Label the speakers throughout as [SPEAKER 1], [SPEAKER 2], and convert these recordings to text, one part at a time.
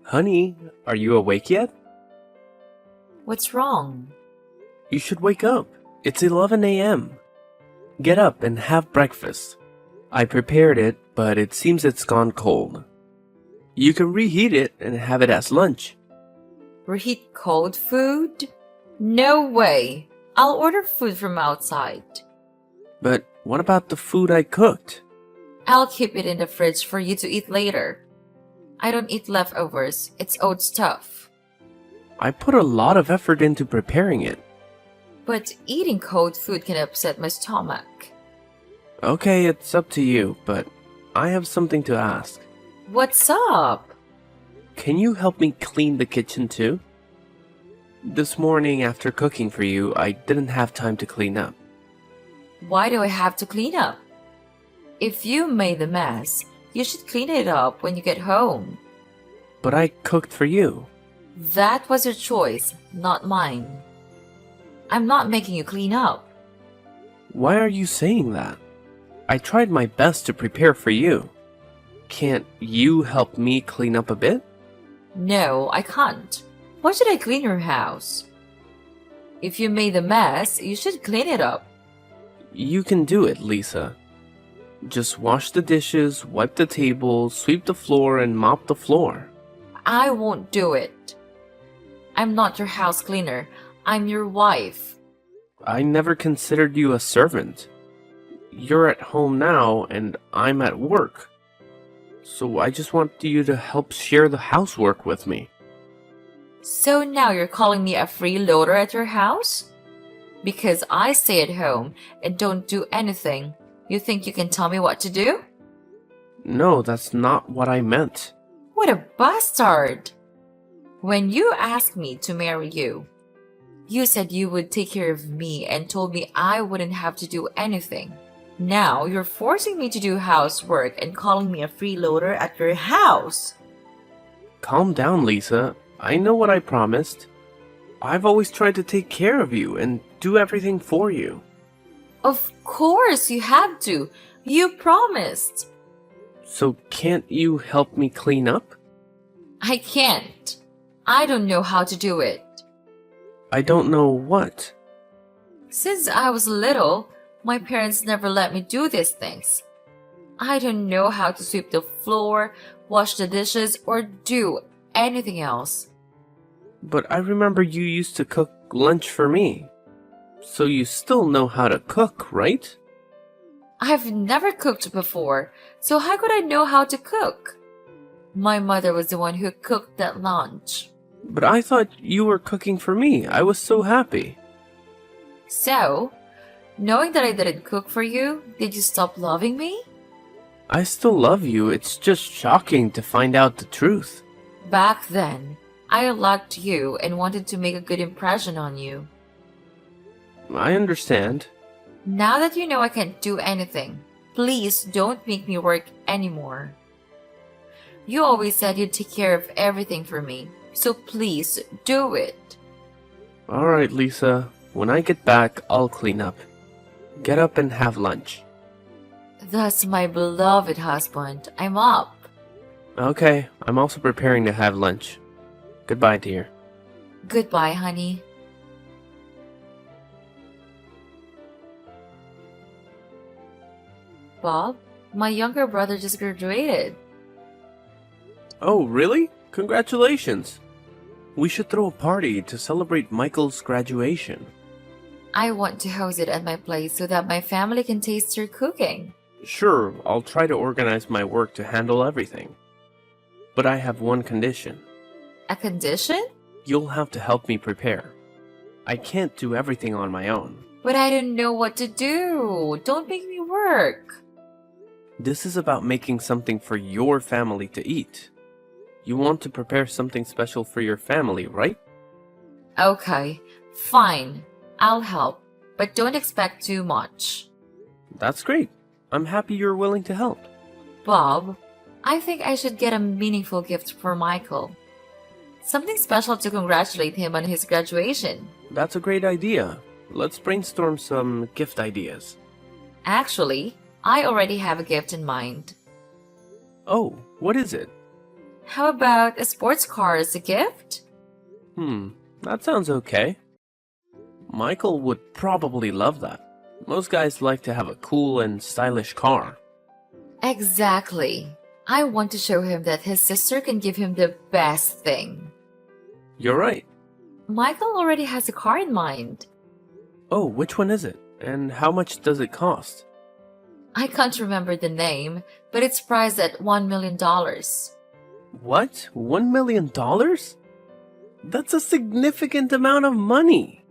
[SPEAKER 1] Honey, are you awake yet?
[SPEAKER 2] What's wrong?
[SPEAKER 1] You should wake up. It's 11 a.m. Get up and have breakfast. I prepared it, but it seems it's gone cold. You can reheat it and have it as lunch.
[SPEAKER 2] Reheat cold food? No way. I'll order food from outside.
[SPEAKER 1] But what about the food I cooked?
[SPEAKER 2] I'll keep it in the fridge for you to eat later. I don't eat leftovers. It's old stuff.
[SPEAKER 1] I put a lot of effort into preparing it.
[SPEAKER 2] But eating cold food can upset my stomach.
[SPEAKER 1] Okay, it's up to you, but I have something to ask.
[SPEAKER 2] What's up?
[SPEAKER 1] Can you help me clean the kitchen too? This morning after cooking for you, I didn't have time to clean up.
[SPEAKER 2] Why do I have to clean up? If you made the mess, you should clean it up when you get home.
[SPEAKER 1] But I cooked for you.
[SPEAKER 2] That was your choice, not mine. I'm not making you clean up.
[SPEAKER 1] Why are you saying that? I tried my best to prepare for you. Can't you help me clean up a bit?
[SPEAKER 2] No, I can't. Why should I clean your house? If you made the mess, you should clean it up.
[SPEAKER 1] You can do it, Lisa. Just wash the dishes, wipe the table, sweep the floor, and mop the floor.
[SPEAKER 2] I won't do it. I'm not your house cleaner. I'm your wife.
[SPEAKER 1] I never considered you a servant. You're at home now, and I'm at work. So I just want you to help share the housework with me.
[SPEAKER 2] So now you're calling me a freeloader at your house? Because I stay at home and don't do anything, you think you can tell me what to do?
[SPEAKER 1] No, that's not what I meant.
[SPEAKER 2] What a bastard! When you asked me to marry you, you said you would take care of me and told me I wouldn't have to do anything. Now you're forcing me to do housework and calling me a freeloader at your house.
[SPEAKER 1] Calm down, Lisa. I know what I promised. I've always tried to take care of you and do everything for you.
[SPEAKER 2] Of course you have to. You promised.
[SPEAKER 1] So can't you help me clean up?
[SPEAKER 2] I can't. I don't know how to do it.
[SPEAKER 1] I don't know what.
[SPEAKER 2] Since I was little, my parents never let me do these things. I don't know how to sweep the floor, wash the dishes, or do anything else.
[SPEAKER 1] But I remember you used to cook lunch for me. So you still know how to cook, right?
[SPEAKER 2] I've never cooked before, so how could I know how to cook? My mother was the one who cooked that lunch.
[SPEAKER 1] But I thought you were cooking for me. I was so happy.
[SPEAKER 2] So, knowing that I didn't cook for you, did you stop loving me?
[SPEAKER 1] I still love you. It's just shocking to find out the truth.
[SPEAKER 2] Back then, I liked you and wanted to make a good impression on you.
[SPEAKER 1] I understand.
[SPEAKER 2] Now that you know I can't do anything, please don't make me work anymore. You always said you'd take care of everything for me, so please do it.
[SPEAKER 1] Alright, Lisa. When I get back, I'll clean up. Get up and have lunch.
[SPEAKER 2] That's my beloved husband. I'm up.
[SPEAKER 1] Okay, I'm also preparing to have lunch. Goodbye, dear.
[SPEAKER 2] Goodbye, honey. Bob, my younger brother just graduated.
[SPEAKER 1] Oh, really? Congratulations. We should throw a party to celebrate Michael's graduation.
[SPEAKER 2] I want to host it at my place so that my family can taste your cooking.
[SPEAKER 1] Sure, I'll try to organize my work to handle everything. But I have one condition.
[SPEAKER 2] A condition?
[SPEAKER 1] You'll have to help me prepare. I can't do everything on my own.
[SPEAKER 2] But I don't know what to do. Don't make me work.
[SPEAKER 1] This is about making something for your family to eat. You want to prepare something special for your family, right?
[SPEAKER 2] Okay, fine. I'll help, but don't expect too much.
[SPEAKER 1] That's great. I'm happy you're willing to help.
[SPEAKER 2] Bob, I think I should get a meaningful gift for Michael. Something special to congratulate him on his graduation.
[SPEAKER 1] That's a great idea. Let's brainstorm some gift ideas.
[SPEAKER 2] Actually, I already have a gift in mind.
[SPEAKER 1] Oh, what is it?
[SPEAKER 2] How about a sports car as a gift?
[SPEAKER 1] That sounds okay. Michael would probably love that. Most guys like to have a cool and stylish car.
[SPEAKER 2] Exactly. I want to show him that his sister can give him the best thing.
[SPEAKER 1] You're right.
[SPEAKER 2] Michael already has a car in mind.
[SPEAKER 1] Oh, which one is it? And how much does it cost?
[SPEAKER 2] I can't remember the name, but it's priced at $1 million.
[SPEAKER 1] What? $1 million? That's a significant amount of money.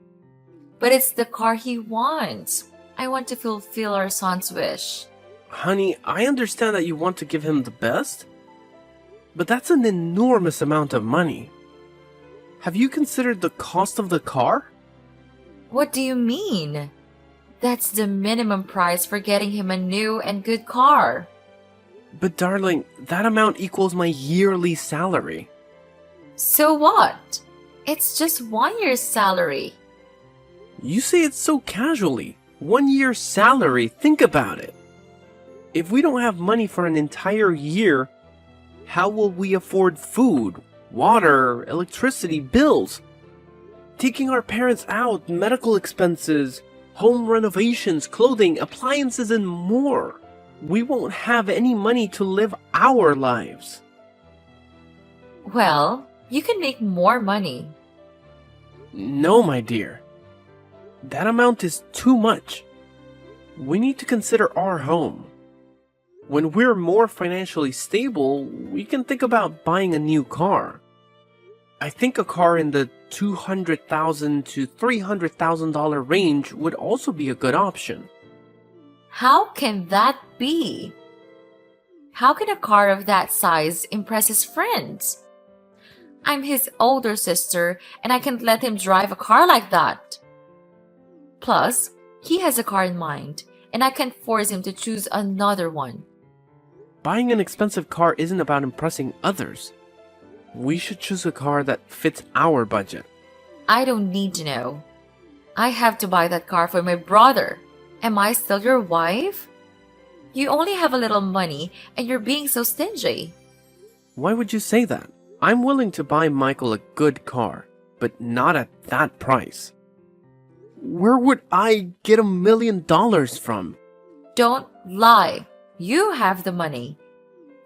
[SPEAKER 2] But it's the car he wants. I want to fulfill our son's wish.
[SPEAKER 1] Honey, I understand that you want to give him the best, but that's an enormous amount of money. Have you considered the cost of the car?
[SPEAKER 2] What do you mean? That's the minimum price for getting him a new and good car.
[SPEAKER 1] But darling, that amount equals my yearly salary.
[SPEAKER 2] So what? It's just 1 year's salary.
[SPEAKER 1] You say it so casually. 1 year's salary, think about it. If we don't have money for an entire year, how will we afford food, water, electricity, bills? Taking our parents out, medical expenses, home renovations, clothing, appliances, and more. We won't have any money to live our lives.
[SPEAKER 2] Well, you can make more money.
[SPEAKER 1] No, my dear. That amount is too much. We need to consider our home. When we're more financially stable, we can think about buying a new car. I think a car in the $200,000 to $300,000 range would also be a good option.
[SPEAKER 2] How can that be? How can a car of that size impress his friends? I'm his older sister, and I can't let him drive a car like that. Plus, he has a car in mind, and I can't force him to choose another one.
[SPEAKER 1] Buying an expensive car isn't about impressing others. We should choose a car that fits our budget.
[SPEAKER 2] I don't need to know. I have to buy that car for my brother. Am I still your wife? You only have a little money, and you're being so stingy.
[SPEAKER 1] Why would you say that? I'm willing to buy Michael a good car, but not at that price. Where would I get $1 million from?
[SPEAKER 2] Don't lie. You have the money.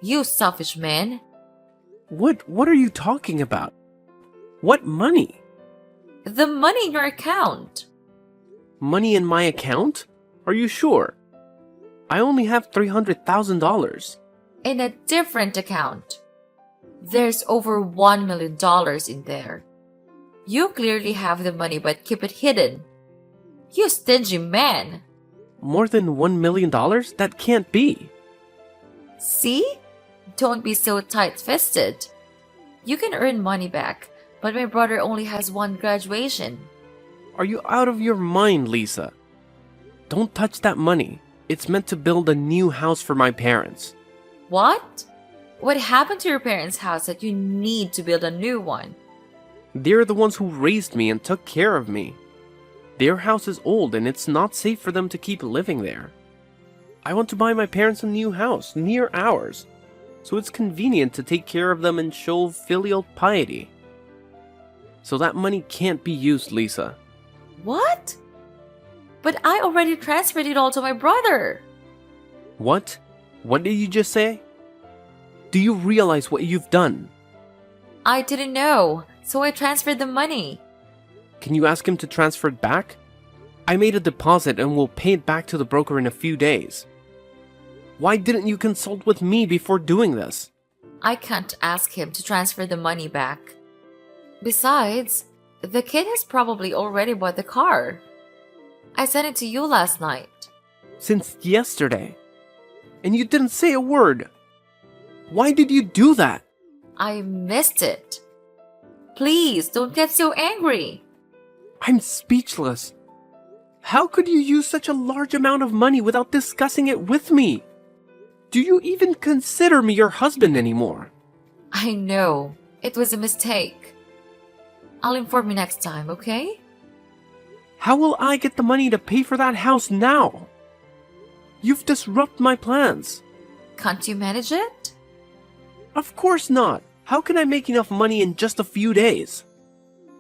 [SPEAKER 2] You selfish man.
[SPEAKER 1] What are you talking about? What money?
[SPEAKER 2] The money in your account.
[SPEAKER 1] Money in my account? Are you sure? I only have $300,000.
[SPEAKER 2] In a different account. There's over $1 million in there. You clearly have the money but keep it hidden. You stingy man.
[SPEAKER 1] More than $1 million? That can't be.
[SPEAKER 2] See? Don't be so tight-fisted. You can earn money back, but my brother only has one graduation.
[SPEAKER 1] Are you out of your mind, Lisa? Don't touch that money. It's meant to build a new house for my parents.
[SPEAKER 2] What? What happened to your parents' house that you need to build a new one?
[SPEAKER 1] They're the ones who raised me and took care of me. Their house is old and it's not safe for them to keep living there. I want to buy my parents a new house near ours, so it's convenient to take care of them and show filial piety. So that money can't be used, Lisa.
[SPEAKER 2] What? But I already transferred it all to my brother.
[SPEAKER 1] What? What did you just say? Do you realize what you've done?
[SPEAKER 2] I didn't know, so I transferred the money.
[SPEAKER 1] Can you ask him to transfer it back? I made a deposit and will pay it back to the broker in a few days. Why didn't you consult with me before doing this?
[SPEAKER 2] I can't ask him to transfer the money back. Besides, the kid has probably already bought the car. I sent it to you last night.
[SPEAKER 1] Since yesterday. And you didn't say a word. Why did you do that?
[SPEAKER 2] I missed it. Please, don't get so angry.
[SPEAKER 1] I'm speechless. How could you use such a large amount of money without discussing it with me? Do you even consider me your husband anymore?
[SPEAKER 2] I know. It was a mistake. I'll inform you next time, okay?
[SPEAKER 1] How will I get the money to pay for that house now? You've disrupted my plans.
[SPEAKER 2] Can't you manage it?
[SPEAKER 1] Of course not. How can I make enough money in just a few days?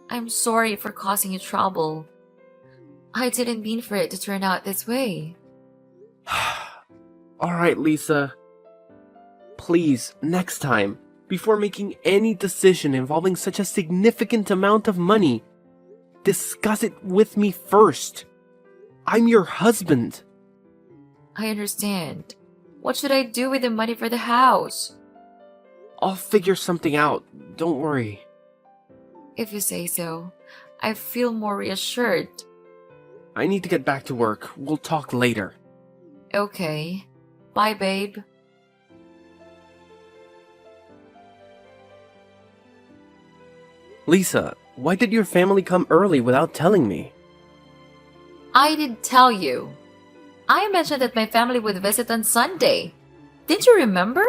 [SPEAKER 2] I'm sorry for causing you trouble. I didn't mean for it to turn out this way.
[SPEAKER 1] Alright, Lisa. Please, next time, before making any decision involving such a significant amount of money, discuss it with me first. I'm your husband.
[SPEAKER 2] I understand. What should I do with the money for the house?
[SPEAKER 1] I'll figure something out. Don't worry.
[SPEAKER 2] If you say so, I feel more reassured.
[SPEAKER 1] I need to get back to work. We'll talk later.
[SPEAKER 2] Okay. Bye, babe.
[SPEAKER 1] Lisa, why did your family come early without telling me?
[SPEAKER 2] I did tell you. I mentioned that my family would visit on Sunday. Didn't you remember?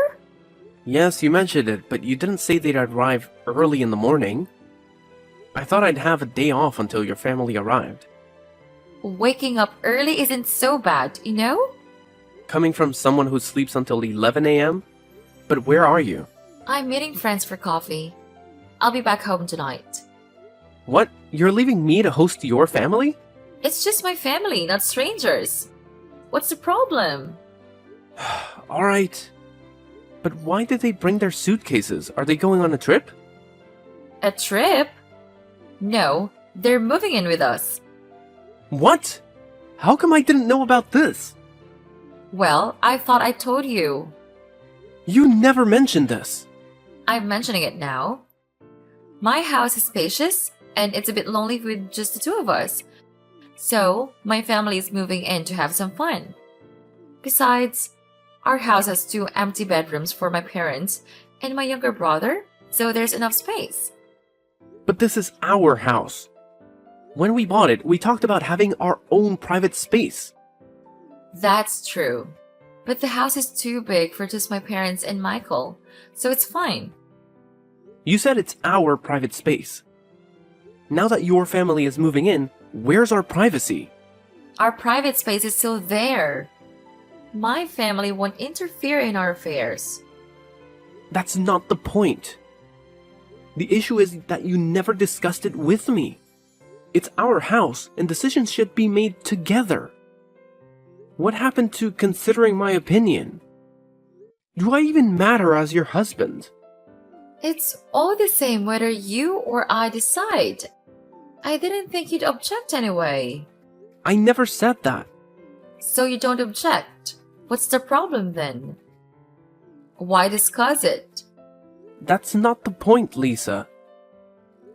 [SPEAKER 1] Yes, you mentioned it, but you didn't say they'd arrive early in the morning. I thought I'd have a day off until your family arrived.
[SPEAKER 2] Waking up early isn't so bad, you know?
[SPEAKER 1] Coming from someone who sleeps until 11 a.m.? But where are you?
[SPEAKER 2] I'm meeting friends for coffee. I'll be back home tonight.
[SPEAKER 1] What? You're leaving me to host your family?
[SPEAKER 2] It's just my family, not strangers. What's the problem?
[SPEAKER 1] Alright. But why did they bring their suitcases? Are they going on a trip?
[SPEAKER 2] A trip? No, they're moving in with us.
[SPEAKER 1] What? How come I didn't know about this?
[SPEAKER 2] Well, I thought I told you.
[SPEAKER 1] You never mentioned this.
[SPEAKER 2] I'm mentioning it now. My house is spacious, and it's a bit lonely with just the two of us. So, my family is moving in to have some fun. Besides, our house has 2 empty bedrooms for my parents and my younger brother, so there's enough space.
[SPEAKER 1] But this is our house. When we bought it, we talked about having our own private space.
[SPEAKER 2] That's true. But the house is too big for just my parents and Michael, so it's fine.
[SPEAKER 1] You said it's our private space. Now that your family is moving in, where's our privacy?
[SPEAKER 2] Our private space is still there. My family won't interfere in our affairs.
[SPEAKER 1] That's not the point. The issue is that you never discussed it with me. It's our house, and decisions should be made together. What happened to considering my opinion? Do I even matter as your husband?
[SPEAKER 2] It's all the same whether you or I decide. I didn't think you'd object anyway.
[SPEAKER 1] I never said that.
[SPEAKER 2] So you don't object. What's the problem then? Why discuss it?
[SPEAKER 1] That's not the point, Lisa.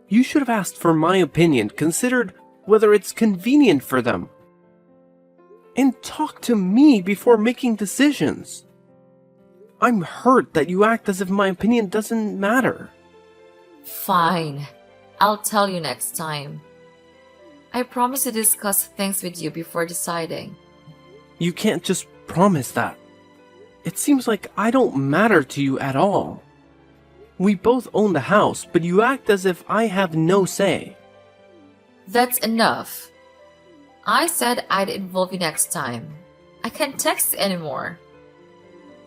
[SPEAKER 1] You should have asked for my opinion, considered whether it's convenient for them. And talk to me before making decisions. I'm hurt that you act as if my opinion doesn't matter.
[SPEAKER 2] Fine. I'll tell you next time. I promise to discuss things with you before deciding.
[SPEAKER 1] You can't just promise that. It seems like I don't matter to you at all. We both own the house, but you act as if I have no say.
[SPEAKER 2] That's enough. I said I'd involve you next time. I can't text anymore.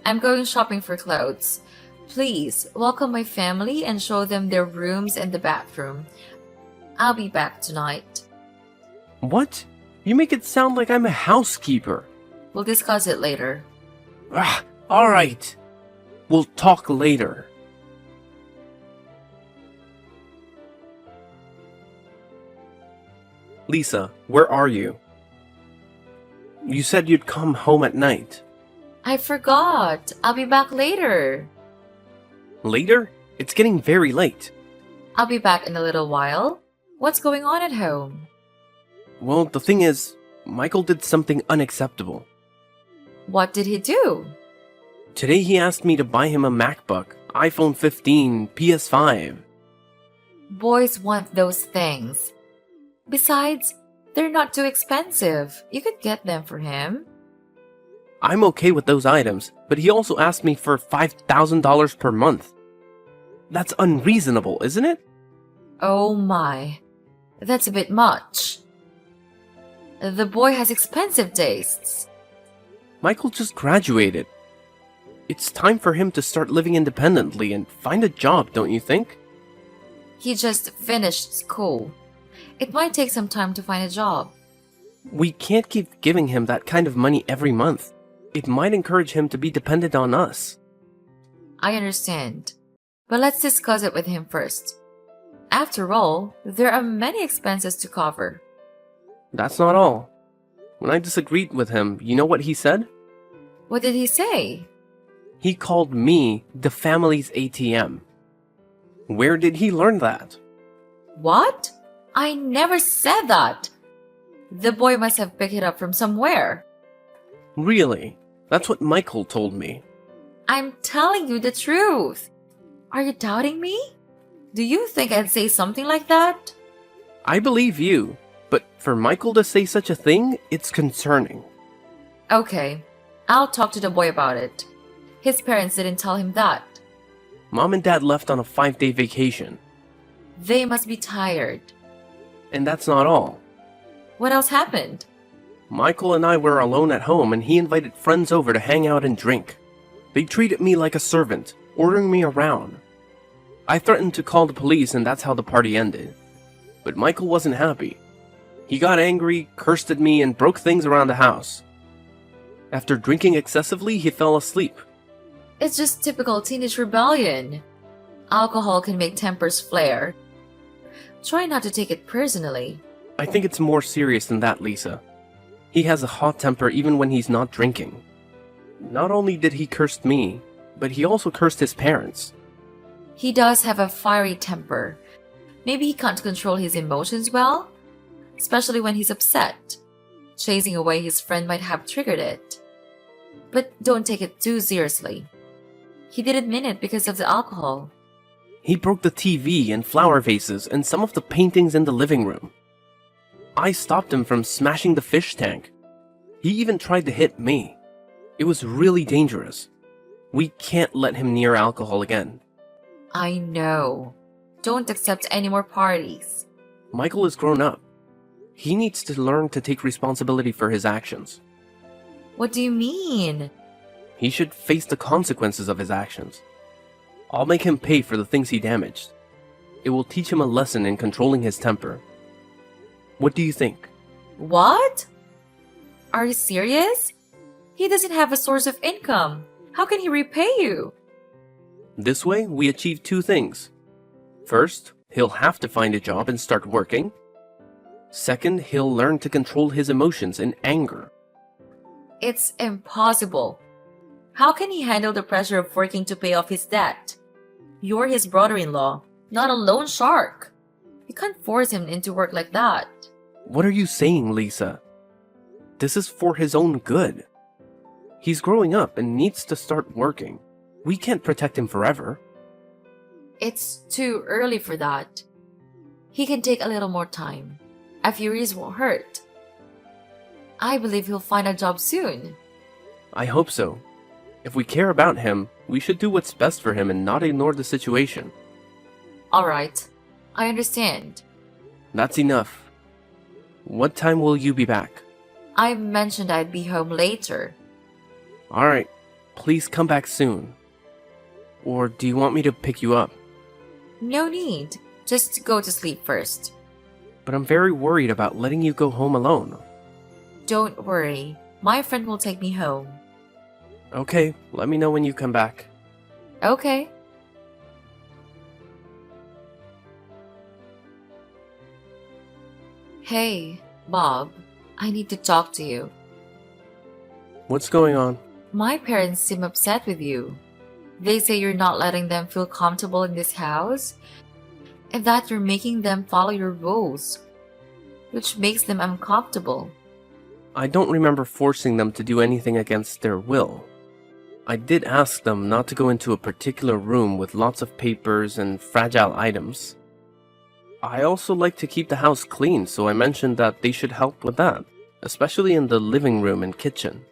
[SPEAKER 2] I'm going shopping for clothes. Please welcome my family and show them their rooms and the bathroom. I'll be back tonight.
[SPEAKER 1] What? You make it sound like I'm a housekeeper.
[SPEAKER 2] We'll discuss it later.
[SPEAKER 1] Alright. We'll talk later. Lisa, where are you? You said you'd come home at night.
[SPEAKER 2] I forgot. I'll be back later.
[SPEAKER 1] Later? It's getting very late.
[SPEAKER 2] I'll be back in a little while. What's going on at home?
[SPEAKER 1] Well, the thing is, Michael did something unacceptable.
[SPEAKER 2] What did he do?
[SPEAKER 1] Today he asked me to buy him a MacBook, iPhone 15, PS5.
[SPEAKER 2] Boys want those things. Besides, they're not too expensive. You could get them for him.
[SPEAKER 1] I'm okay with those items, but he also asked me for $5,000 per month. That's unreasonable, isn't it?
[SPEAKER 2] Oh my. That's a bit much. The boy has expensive tastes.
[SPEAKER 1] Michael just graduated. It's time for him to start living independently and find a job, don't you think?
[SPEAKER 2] He just finished school. It might take some time to find a job.
[SPEAKER 1] We can't keep giving him that kind of money every month. It might encourage him to be dependent on us.
[SPEAKER 2] I understand. But let's discuss it with him first. After all, there are many expenses to cover.
[SPEAKER 1] That's not all. When I disagreed with him, you know what he said?
[SPEAKER 2] What did he say?
[SPEAKER 1] He called me the family's ATM. Where did he learn that?
[SPEAKER 2] What? I never said that. The boy must have picked it up from somewhere.
[SPEAKER 1] Really? That's what Michael told me.
[SPEAKER 2] I'm telling you the truth. Are you doubting me? Do you think I'd say something like that?
[SPEAKER 1] I believe you, but for Michael to say such a thing, it's concerning.
[SPEAKER 2] Okay, I'll talk to the boy about it. His parents didn't tell him that.
[SPEAKER 1] Mom and Dad left on a 5-day vacation.
[SPEAKER 2] They must be tired.
[SPEAKER 1] And that's not all.
[SPEAKER 2] What else happened?
[SPEAKER 1] Michael and I were alone at home and he invited friends over to hang out and drink. They treated me like a servant, ordering me around. I threatened to call the police and that's how the party ended. But Michael wasn't happy. He got angry, cursed at me, and broke things around the house. After drinking excessively, he fell asleep.
[SPEAKER 2] It's just typical teenage rebellion. Alcohol can make tempers flare. Try not to take it personally.
[SPEAKER 1] I think it's more serious than that, Lisa. He has a hot temper even when he's not drinking. Not only did he curse me, but he also cursed his parents.
[SPEAKER 2] He does have a fiery temper. Maybe he can't control his emotions well, especially when he's upset. Chasing away his friend might have triggered it. But don't take it too seriously. He didn't mean it because of the alcohol.
[SPEAKER 1] He broke the TV and flower vases and some of the paintings in the living room. I stopped him from smashing the fish tank. He even tried to hit me. It was really dangerous. We can't let him near alcohol again.
[SPEAKER 2] I know. Don't accept any more parties.
[SPEAKER 1] Michael is grown up. He needs to learn to take responsibility for his actions.
[SPEAKER 2] What do you mean?
[SPEAKER 1] He should face the consequences of his actions. I'll make him pay for the things he damaged. It will teach him a lesson in controlling his temper. What do you think?
[SPEAKER 2] What? Are you serious? He doesn't have a source of income. How can he repay you?
[SPEAKER 1] This way, we achieve 2 things. First, he'll have to find a job and start working. Second, he'll learn to control his emotions and anger.
[SPEAKER 2] It's impossible. How can he handle the pressure of working to pay off his debt? You're his brother-in-law, not a loan shark. You can't force him into work like that.
[SPEAKER 1] What are you saying, Lisa? This is for his own good. He's growing up and needs to start working. We can't protect him forever.
[SPEAKER 2] It's too early for that. He can take a little more time. A few years won't hurt. I believe he'll find a job soon.
[SPEAKER 1] I hope so. If we care about him, we should do what's best for him and not ignore the situation.
[SPEAKER 2] Alright, I understand.
[SPEAKER 1] That's enough. What time will you be back?
[SPEAKER 2] I mentioned I'd be home later.
[SPEAKER 1] Alright, please come back soon. Or do you want me to pick you up?
[SPEAKER 2] No need. Just go to sleep first.
[SPEAKER 1] But I'm very worried about letting you go home alone.
[SPEAKER 2] Don't worry. My friend will take me home.
[SPEAKER 1] Okay, let me know when you come back.
[SPEAKER 2] Okay. Hey, Bob. I need to talk to you.
[SPEAKER 1] What's going on?
[SPEAKER 2] My parents seem upset with you. They say you're not letting them feel comfortable in this house, and that you're making them follow your rules, which makes them uncomfortable.
[SPEAKER 1] I don't remember forcing them to do anything against their will. I did ask them not to go into a particular room with lots of papers and fragile items. I also like to keep the house clean, so I mentioned that they should help with that, especially in the living room and kitchen.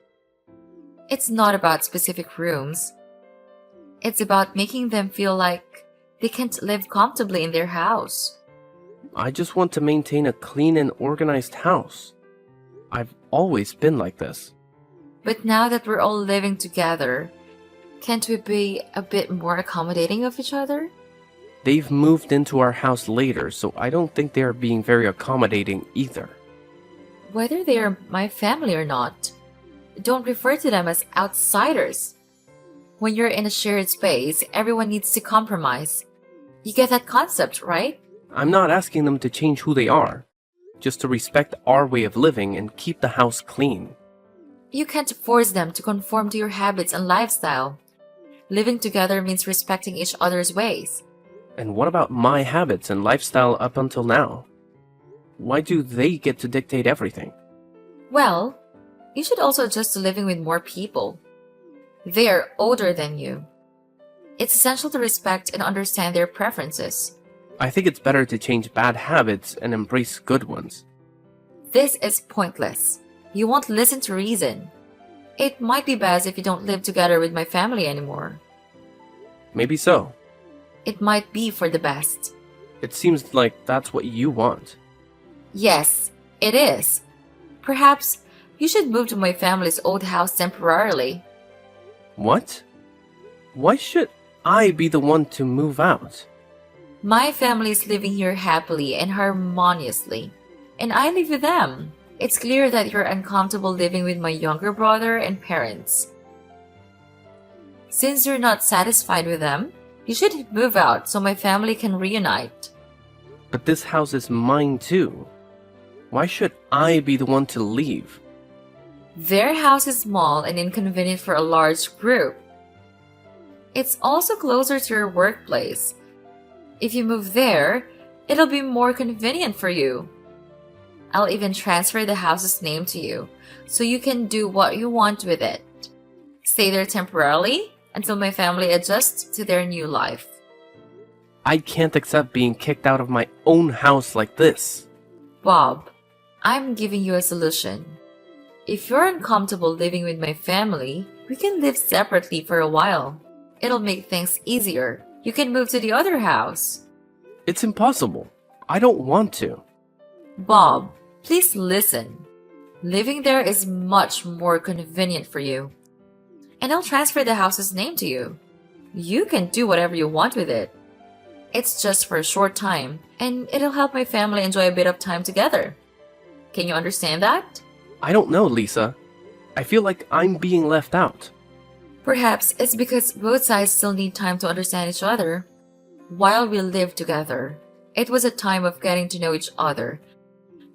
[SPEAKER 2] It's not about specific rooms. It's about making them feel like they can't live comfortably in their house.
[SPEAKER 1] I just want to maintain a clean and organized house. I've always been like this.
[SPEAKER 2] But now that we're all living together, Can't we be a bit more accommodating of each other?
[SPEAKER 1] They've moved into our house later, so I don't think they are being very accommodating either.
[SPEAKER 2] Whether they are my family or not, don't refer to them as outsiders. When you're in a shared space, everyone needs to compromise. You get that concept, right?
[SPEAKER 1] I'm not asking them to change who they are, just to respect our way of living and keep the house clean.
[SPEAKER 2] You can't force them to conform to your habits and lifestyle. Living together means respecting each other's ways.
[SPEAKER 1] And what about my habits and lifestyle up until now? Why do they get to dictate everything?
[SPEAKER 2] Well, you should also adjust to living with more people. They are older than you. It's essential to respect and understand their preferences.
[SPEAKER 1] I think it's better to change bad habits and embrace good ones.
[SPEAKER 2] This is pointless. You won't listen to reason. It might be best if you don't live together with my family anymore.
[SPEAKER 1] Maybe so.
[SPEAKER 2] It might be for the best.
[SPEAKER 1] It seems like that's what you want.
[SPEAKER 2] Yes, it is. Perhaps you should move to my family's old house temporarily.
[SPEAKER 1] What? Why should I be the one to move out?
[SPEAKER 2] My family is living here happily and harmoniously, and I live with them. It's clear that you're uncomfortable living with my younger brother and parents. Since you're not satisfied with them, you should move out so my family can reunite.
[SPEAKER 1] But this house is mine too. Why should I be the one to leave?
[SPEAKER 2] Their house is small and inconvenient for a large group. It's also closer to your workplace. If you move there, it'll be more convenient for you. I'll even transfer the house's name to you, so you can do what you want with it. Stay there temporarily until my family adjusts to their new life.
[SPEAKER 1] I can't accept being kicked out of my own house like this.
[SPEAKER 2] Bob, I'm giving you a solution. If you're uncomfortable living with my family, we can live separately for a while. It'll make things easier. You can move to the other house.
[SPEAKER 1] It's impossible. I don't want to.
[SPEAKER 2] Bob, please listen. Living there is much more convenient for you. And I'll transfer the house's name to you. You can do whatever you want with it. It's just for a short time, and it'll help my family enjoy a bit of time together. Can you understand that?
[SPEAKER 1] I don't know, Lisa. I feel like I'm being left out.
[SPEAKER 2] Perhaps it's because both sides still need time to understand each other. While we lived together, it was a time of getting to know each other.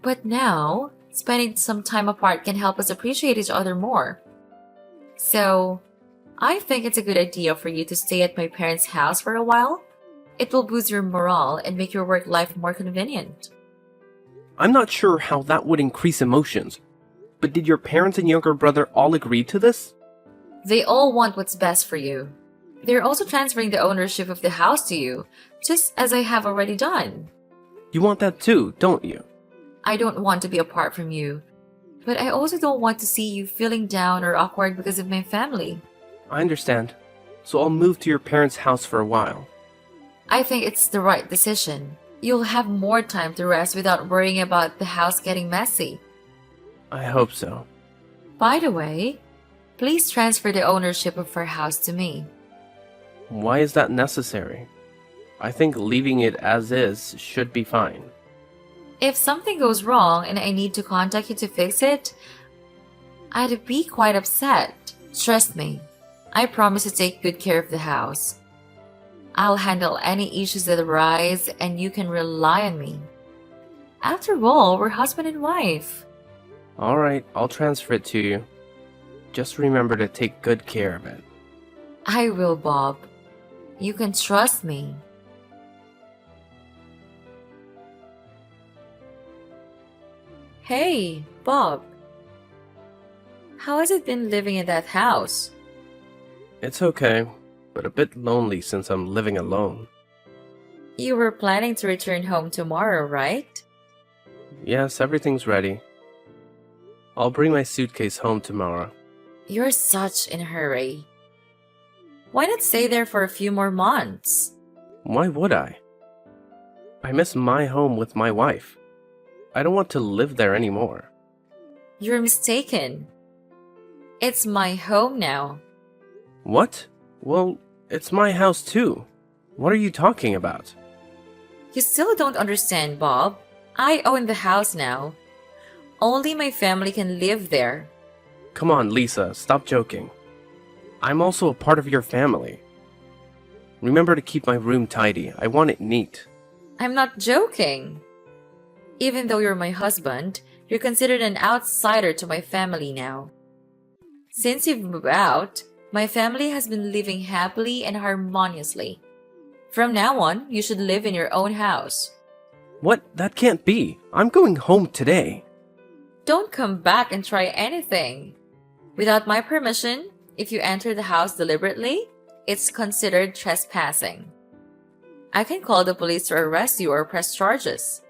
[SPEAKER 2] But now, spending some time apart can help us appreciate each other more. So, I think it's a good idea for you to stay at my parents' house for a while. It will boost your morale and make your work life more convenient.
[SPEAKER 1] I'm not sure how that would increase emotions. But did your parents and younger brother all agree to this?
[SPEAKER 2] They all want what's best for you. They're also transferring the ownership of the house to you, just as I have already done.
[SPEAKER 1] You want that too, don't you?
[SPEAKER 2] I don't want to be apart from you, but I also don't want to see you feeling down or awkward because of my family.
[SPEAKER 1] I understand. So I'll move to your parents' house for a while.
[SPEAKER 2] I think it's the right decision. You'll have more time to rest without worrying about the house getting messy.
[SPEAKER 1] I hope so.
[SPEAKER 2] By the way, please transfer the ownership of our house to me.
[SPEAKER 1] Why is that necessary? I think leaving it as is should be fine.
[SPEAKER 2] If something goes wrong and I need to contact you to fix it, I'd be quite upset. Trust me, I promise to take good care of the house. I'll handle any issues that arise and you can rely on me. After all, we're husband and wife.
[SPEAKER 1] Alright, I'll transfer it to you. Just remember to take good care of it.
[SPEAKER 2] I will, Bob. You can trust me. Hey, Bob. How has it been living in that house?
[SPEAKER 1] It's okay, but a bit lonely since I'm living alone.
[SPEAKER 2] You were planning to return home tomorrow, right?
[SPEAKER 1] Yes, everything's ready. I'll bring my suitcase home tomorrow.
[SPEAKER 2] You're such in a hurry. Why not stay there for a few more months?
[SPEAKER 1] Why would I? I miss my home with my wife. I don't want to live there anymore.
[SPEAKER 2] You're mistaken. It's my home now.
[SPEAKER 1] What? Well, it's my house too. What are you talking about?
[SPEAKER 2] You still don't understand, Bob. I own the house now. Only my family can live there.
[SPEAKER 1] Come on, Lisa, stop joking. I'm also a part of your family. Remember to keep my room tidy. I want it neat.
[SPEAKER 2] I'm not joking. Even though you're my husband, you're considered an outsider to my family now. Since you've moved out, my family has been living happily and harmoniously. From now on, you should live in your own house.
[SPEAKER 1] What? That can't be. I'm going home today.
[SPEAKER 2] Don't come back and try anything. Without my permission, if you enter the house deliberately, it's considered trespassing. I can call the police to arrest you or press charges.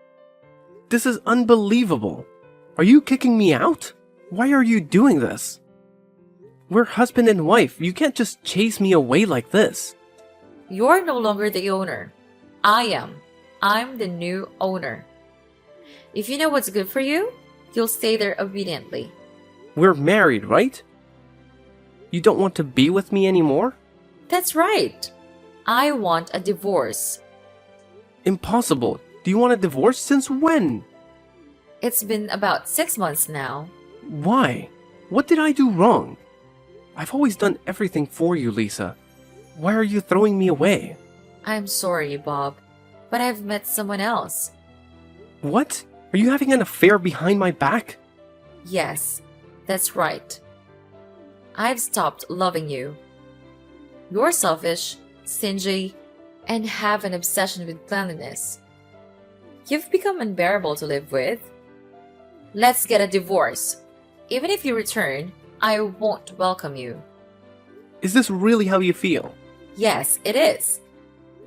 [SPEAKER 1] This is unbelievable. Are you kicking me out? Why are you doing this? We're husband and wife. You can't just chase me away like this.
[SPEAKER 2] You're no longer the owner. I am. I'm the new owner. If you know what's good for you, you'll stay there obediently.
[SPEAKER 1] We're married, right? You don't want to be with me anymore?
[SPEAKER 2] That's right. I want a divorce.
[SPEAKER 1] Impossible. Do you want a divorce? Since when?
[SPEAKER 2] It's been about 6 months now.
[SPEAKER 1] Why? What did I do wrong? I've always done everything for you, Lisa. Why are you throwing me away?
[SPEAKER 2] I'm sorry, Bob, but I've met someone else.
[SPEAKER 1] What? Are you having an affair behind my back?
[SPEAKER 2] Yes, that's right. I've stopped loving you. You're selfish, stingy, and have an obsession with cleanliness. You've become unbearable to live with. Let's get a divorce. Even if you return, I won't welcome you.
[SPEAKER 1] Is this really how you feel?
[SPEAKER 2] Yes, it is.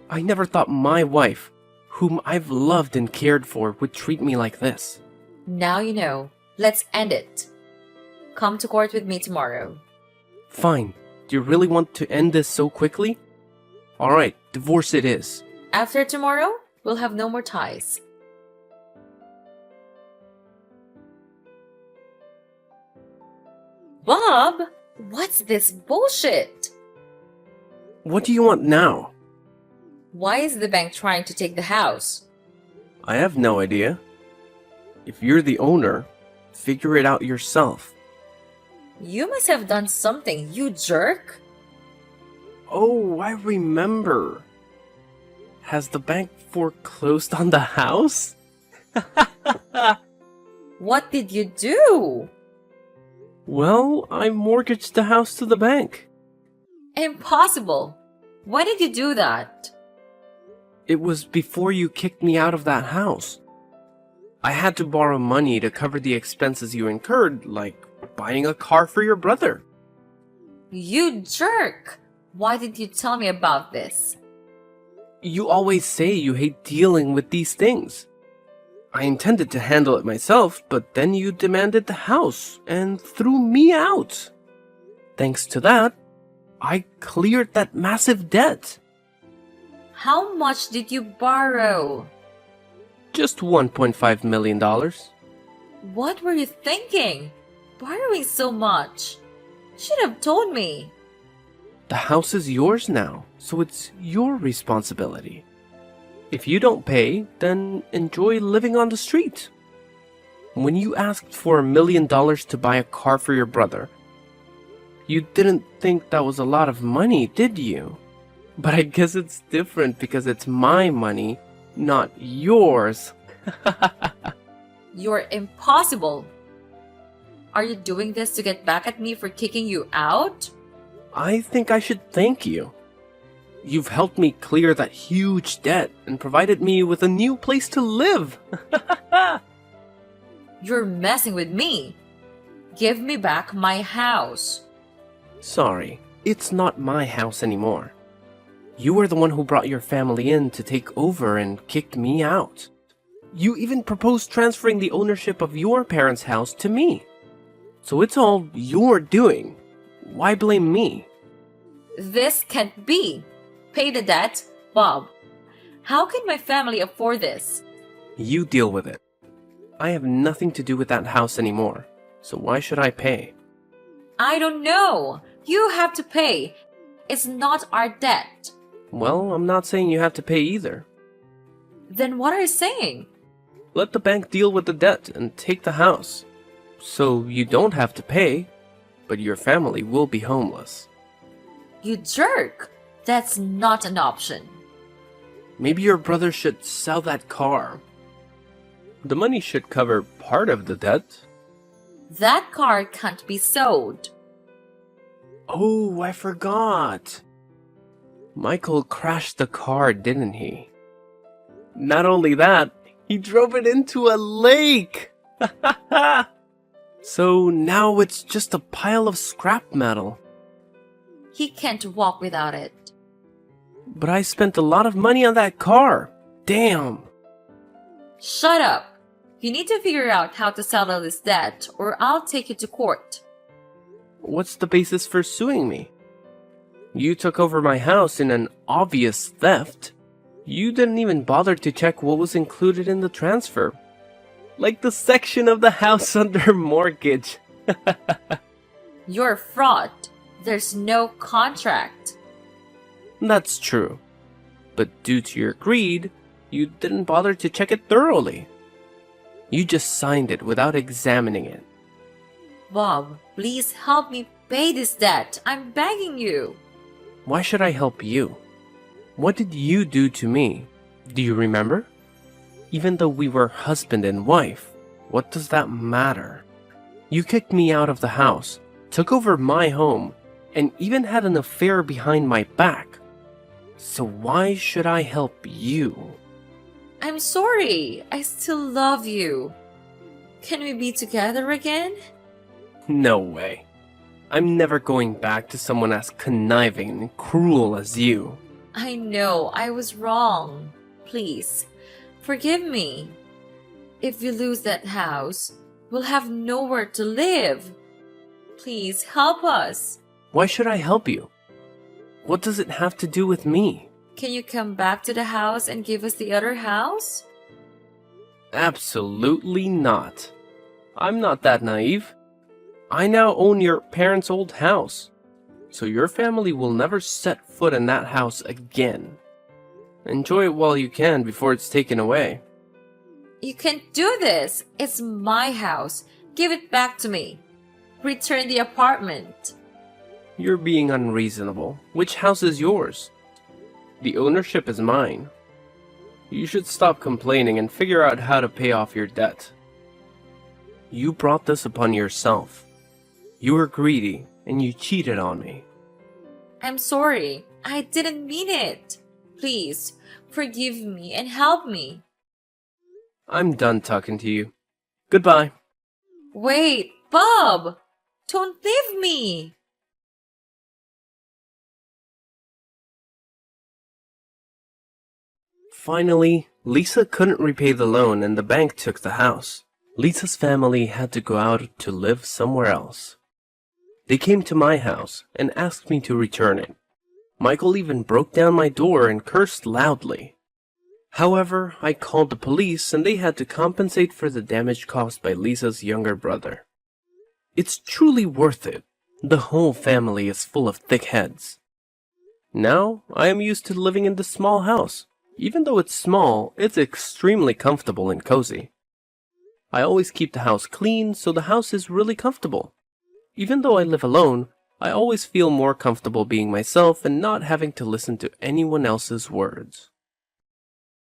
[SPEAKER 1] I never thought my wife, whom I've loved and cared for, would treat me like this.
[SPEAKER 2] Now you know. Let's end it. Come to court with me tomorrow.
[SPEAKER 1] Fine. Do you really want to end this so quickly? Alright, divorce it is.
[SPEAKER 2] After tomorrow, we'll have no more ties. Bob, what's this bullshit?
[SPEAKER 1] What do you want now?
[SPEAKER 2] Why is the bank trying to take the house?
[SPEAKER 1] I have no idea. If you're the owner, figure it out yourself.
[SPEAKER 2] You must have done something, you jerk.
[SPEAKER 1] Oh, I remember. Has the bank foreclosed on the house?
[SPEAKER 2] What did you do?
[SPEAKER 1] Well, I mortgaged the house to the bank.
[SPEAKER 2] Impossible. Why did you do that?
[SPEAKER 1] It was before you kicked me out of that house. I had to borrow money to cover the expenses you incurred, like buying a car for your brother.
[SPEAKER 2] You jerk! Why didn't you tell me about this?
[SPEAKER 1] You always say you hate dealing with these things. I intended to handle it myself, but then you demanded the house and threw me out. Thanks to that, I cleared that massive debt.
[SPEAKER 2] How much did you borrow?
[SPEAKER 1] Just $1.5 million.
[SPEAKER 2] What were you thinking? Borrowing so much? Should have told me.
[SPEAKER 1] The house is yours now, so it's your responsibility. If you don't pay, then enjoy living on the street. When you asked for $1 million to buy a car for your brother, you didn't think that was a lot of money, did you? But I guess it's different because it's my money, not yours.
[SPEAKER 2] You're impossible. Are you doing this to get back at me for kicking you out?
[SPEAKER 1] I think I should thank you. You've helped me clear that huge debt and provided me with a new place to live.
[SPEAKER 2] You're messing with me. Give me back my house.
[SPEAKER 1] Sorry, it's not my house anymore. You were the one who brought your family in to take over and kicked me out. You even proposed transferring the ownership of your parents' house to me. So it's all your doing. Why blame me?
[SPEAKER 2] This can't be. Pay the debt, Bob. How can my family afford this?
[SPEAKER 1] You deal with it. I have nothing to do with that house anymore, so why should I pay?
[SPEAKER 2] I don't know. You have to pay. It's not our debt.
[SPEAKER 1] Well, I'm not saying you have to pay either.
[SPEAKER 2] Then what are you saying?
[SPEAKER 1] Let the bank deal with the debt and take the house. So you don't have to pay, but your family will be homeless.
[SPEAKER 2] You jerk! That's not an option.
[SPEAKER 1] Maybe your brother should sell that car. The money should cover part of the debt.
[SPEAKER 2] That car can't be sold.
[SPEAKER 1] Oh, I forgot. Michael crashed the car, didn't he? Not only that, he drove it into a lake! So now it's just a pile of scrap metal.
[SPEAKER 2] He can't walk without it.
[SPEAKER 1] But I spent a lot of money on that car. Damn.
[SPEAKER 2] Shut up! You need to figure out how to settle this debt, or I'll take you to court.
[SPEAKER 1] What's the basis for suing me? You took over my house in an obvious theft. You didn't even bother to check what was included in the transfer. Like the section of the house under mortgage.
[SPEAKER 2] You're a fraud. There's no contract.
[SPEAKER 1] That's true. But due to your greed, you didn't bother to check it thoroughly. You just signed it without examining it.
[SPEAKER 2] Bob, please help me pay this debt. I'm begging you.
[SPEAKER 1] Why should I help you? What did you do to me? Do you remember? Even though we were husband and wife, what does that matter? You kicked me out of the house, took over my home, and even had an affair behind my back. So why should I help you?
[SPEAKER 2] I'm sorry. I still love you. Can we be together again?
[SPEAKER 1] No way. I'm never going back to someone as conniving and cruel as you.
[SPEAKER 2] I know I was wrong. Please, forgive me. If we lose that house, we'll have nowhere to live. Please help us.
[SPEAKER 1] Why should I help you? What does it have to do with me?
[SPEAKER 2] Can you come back to the house and give us the other house?
[SPEAKER 1] Absolutely not. I'm not that naive. I now own your parents' old house, so your family will never set foot in that house again. Enjoy it while you can before it's taken away.
[SPEAKER 2] You can't do this. It's my house. Give it back to me. Return the apartment.
[SPEAKER 1] You're being unreasonable. Which house is yours? The ownership is mine. You should stop complaining and figure out how to pay off your debt. You brought this upon yourself. You were greedy and you cheated on me.
[SPEAKER 2] I'm sorry. I didn't mean it. Please, forgive me and help me.
[SPEAKER 1] I'm done talking to you. Goodbye.
[SPEAKER 2] Wait, Bob! Don't leave me!
[SPEAKER 1] Finally, Lisa couldn't repay the loan and the bank took the house. Lisa's family had to go out to live somewhere else. They came to my house and asked me to return it. Michael even broke down my door and cursed loudly. However, I called the police and they had to compensate for the damage caused by Lisa's younger brother. It's truly worth it. The whole family is full of thick heads. Now, I am used to living in this small house. Even though it's small, it's extremely comfortable and cozy. I always keep the house clean, so the house is really comfortable. Even though I live alone, I always feel more comfortable being myself and not having to listen to anyone else's words.